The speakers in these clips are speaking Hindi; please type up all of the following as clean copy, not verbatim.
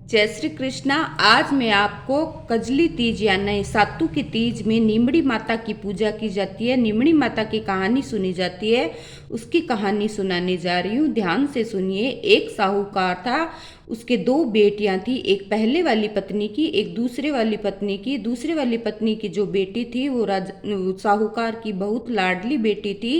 जय श्री कृष्णा। आज मैं आपको कजली तीज या नए सातू की तीज में नीमड़ी माता की पूजा की जाती है, नीमड़ी माता की कहानी सुनी जाती है, उसकी कहानी सुनाने जा रही हूँ। ध्यान से सुनिए। एक साहूकार था, उसके दो बेटियां थी, एक पहले वाली पत्नी की, एक दूसरे वाली पत्नी की। दूसरे वाली पत्नी की जो बेटी थी वो साहूकार की बहुत लाडली बेटी थी।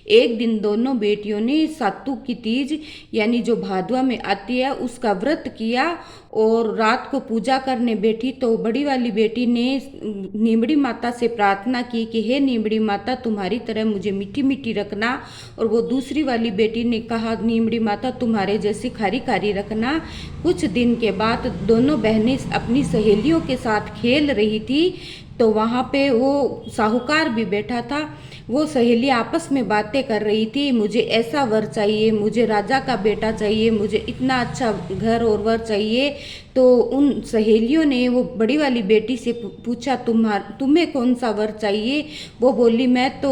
एक दिन दोनों बेटियों ने सातू की तीज यानी जो भादवा में आती है उसका व्रत किया और रात को पूजा करने बैठी तो बड़ी वाली बेटी ने नीमड़ी माता से प्रार्थना की कि हे नीमड़ी माता, तुम्हारी तरह मुझे मीठी मीठी रखना। और वो दूसरी वाली बेटी ने कहा, नीमड़ी माता तुम्हारे जैसी खारी खारी रखना। कुछ दिन के बाद दोनों बहनें अपनी सहेलियों के साथ खेल रही थी तो वहाँ पे वो साहूकार भी बैठा था। वो सहेली आपस में बातें कर रही थी, मुझे ऐसा वर चाहिए, मुझे राजा का बेटा चाहिए, मुझे इतना अच्छा घर और वर चाहिए। तो उन सहेलियों ने वो बड़ी वाली बेटी से पूछा, तुम्हें कौन सा वर चाहिए? वो बोली, मैं तो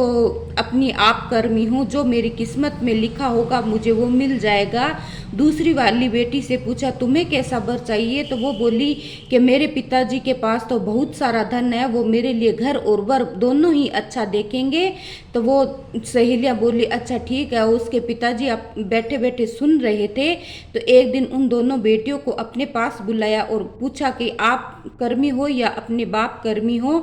अपनी आप कर्मी हूँ, जो मेरी किस्मत में लिखा होगा मुझे वो मिल जाएगा। दूसरी वाली बेटी से पूछा, तुम्हें कैसा वर चाहिए? तो वो बोली कि मेरे पिताजी के पास तो बहुत सारा धन है, वो मेरे लिए घर और वर दोनों ही अच्छा देखेंगे। तो वो सहेलियाँ बोली, अच्छा ठीक है। उसके पिताजी अब बैठे बैठे सुन रहे थे तो एक दिन उन दोनों बेटियों को अपने पास बुलाया और पूछा कि आप कर्मी हो या अपने बाप कर्मी हो?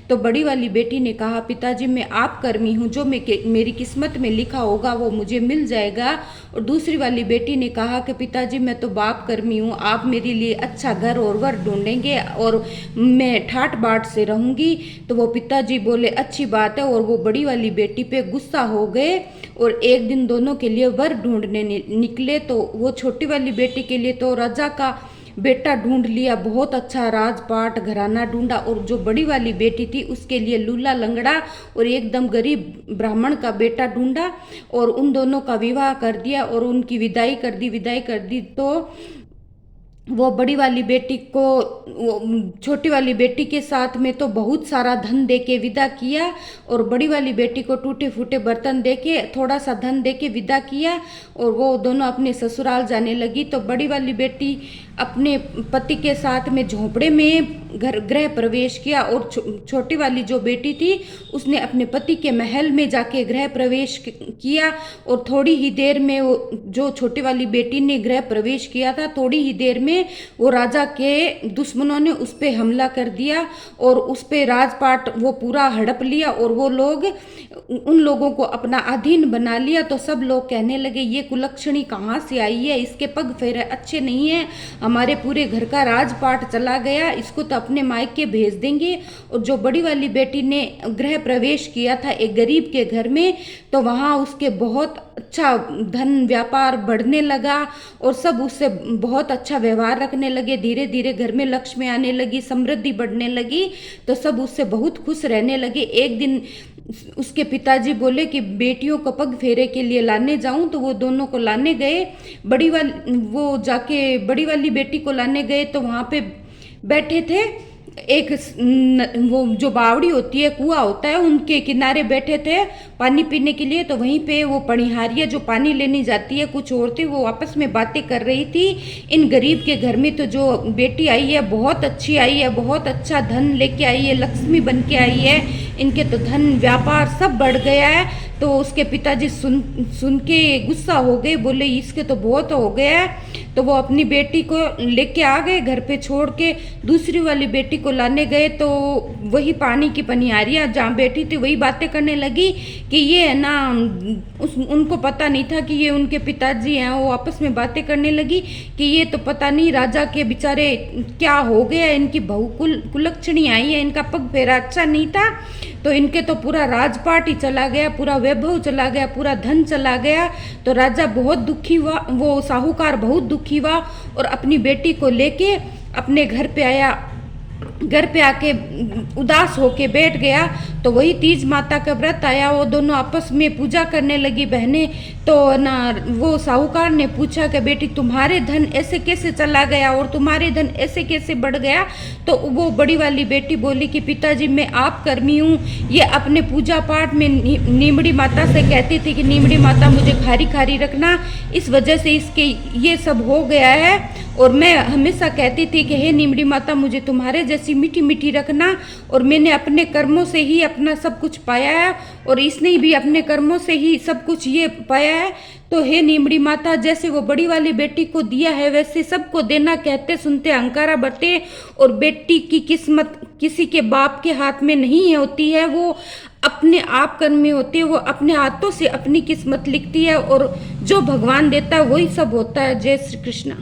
तो बड़ी वाली बेटी ने कहा, पिताजी मैं आप कर्मी हूँ, जो मेरी किस्मत में लिखा होगा वो मुझे मिल जाएगा। और दूसरी वाली बेटी ने कहा कि पिताजी मैं तो बाप कर्मी हूँ, आप मेरे लिए अच्छा घर और वर ढूंढेंगे और मैं ठाट बाट से रहूँगी। तो वो पिताजी बोले, अच्छी बात है। और वो बड़ी वाली बेटी पे गुस्सा हो गए और एक दिन दोनों के लिए वर ढूंढने निकले। तो वो छोटी वाली बेटी के लिए तो राजा का बेटा ढूंढ लिया, बहुत अच्छा राजपाट घराना ढूंढा। और जो बड़ी वाली बेटी थी उसके लिए लूला लंगड़ा और एकदम गरीब ब्राह्मण का बेटा ढूंढा और उन दोनों का विवाह कर दिया और उनकी विदाई कर दी। तो वो बड़ी वाली बेटी को छोटी वाली बेटी के साथ में तो बहुत सारा धन दे के विदा किया और बड़ी वाली बेटी को टूटे फूटे बर्तन दे के थोड़ा सा धन दे के विदा किया और वो दोनों अपने ससुराल जाने लगी। तो बड़ी वाली बेटी अपने पति के साथ में झोंपड़े में गृह प्रवेश किया और छोटी वाली जो बेटी थी उसने अपने पति के महल में जाके गृह प्रवेश किया। और थोड़ी ही देर में वो जो छोटी वाली बेटी ने गृह प्रवेश किया था, थोड़ी ही देर में वो राजा के दुश्मनों ने उस पर हमला कर दिया और उस पर राजपाट वो पूरा हड़प लिया और वो लोग उन लोगों को अपना अधीन बना लिया। तो सब लोग कहने लगे, ये कुलक्षणी कहाँ से आई है, इसके पग फेरे अच्छे नहीं है, हमारे पूरे घर का राजपाट चला गया, इसको तो अपने मायके भेज देंगे। और जो बड़ी वाली बेटी ने गृह प्रवेश किया था एक गरीब के घर में, तो वहाँ उसके बहुत अच्छा धन व्यापार बढ़ने लगा और सब उससे बहुत अच्छा व्यवहार रखने लगे। धीरे धीरे घर में लक्ष्मी आने लगी, समृद्धि बढ़ने लगी, तो सब उससे बहुत खुश रहने लगे। एक दिन उसके पिताजी बोले कि बेटियों को पग फेरे के लिए लाने जाऊं, तो वो दोनों को लाने गए। वो जाके बड़ी वाली बेटी को लाने गए तो वहाँ पे बैठे थे एक वो जो बावड़ी होती है, कुआं होता है, उनके किनारे बैठे थे पानी पीने के लिए। तो वहीं पे वो पनिहारियाँ जो पानी लेने जाती है, कुछ औरतें वो आपस में बातें कर रही थी। इन गरीब के घर में तो जो बेटी आई है बहुत अच्छी आई है, बहुत अच्छा धन लेके आई है, लक्ष्मी बन के आई है, इनके तो धन व्यापार सब बढ़ गया है। तो उसके पिताजी सुन के गुस्सा हो गए, बोले इसके तो बहुत हो गया है। तो वो अपनी बेटी को लेके आ गए, घर पे छोड़ के दूसरी वाली बेटी को लाने गए। तो वही पानी की पनियारियाँ जहाँ बैठी थी वही बातें करने लगी कि ये है ना, उनको पता नहीं था कि ये उनके पिताजी हैं। वो आपस में बातें करने लगी कि ये तो पता नहीं राजा के बेचारे क्या हो गया, इनकी बहू कुलक्षणी आई है, इनका पग फेरा अच्छा नहीं था, तो इनके तो पूरा राजपाट ही चला गया, पूरा वैभव चला गया, पूरा धन चला गया। तो राजा बहुत दुखी हुआ, वो साहूकार बहुत दुखी हुआ और अपनी बेटी को लेके अपने घर पे आया। घर पे आके उदास होके बैठ गया। तो वही तीज माता का व्रत आया, वो दोनों आपस में पूजा करने लगी बहनें। तो ना वो साहूकार ने पूछा कि बेटी तुम्हारे धन ऐसे कैसे चला गया और तुम्हारे धन ऐसे कैसे बढ़ गया? तो वो बड़ी वाली बेटी बोली कि पिताजी मैं आप कर्मी हूँ, ये अपने पूजा पाठ में नीमड़ी माता से कहती थी कि नीमड़ी माता मुझे खारी खारी रखना, इस वजह से इसके ये सब हो गया है। और मैं हमेशा कहती थी कि हे नीमड़ी माता, मुझे तुम्हारे जैसी मीठी मीठी रखना, और मैंने अपने कर्मों से ही अपना सब कुछ पाया है, और इसने भी अपने कर्मों से ही सब कुछ ये पाया है। तो हे नीमड़ी माता, जैसे वो बड़ी वाली बेटी को दिया है वैसे सबको देना। कहते सुनते अहंकारा बटे, और बेटी की किस्मत किसी के बाप के हाथ में नहीं होती है, वो अपने आप कर्म में होती है, वो अपने हाथों से अपनी किस्मत लिखती है, और जो भगवान देता है वही सब होता है। जय श्री कृष्ण।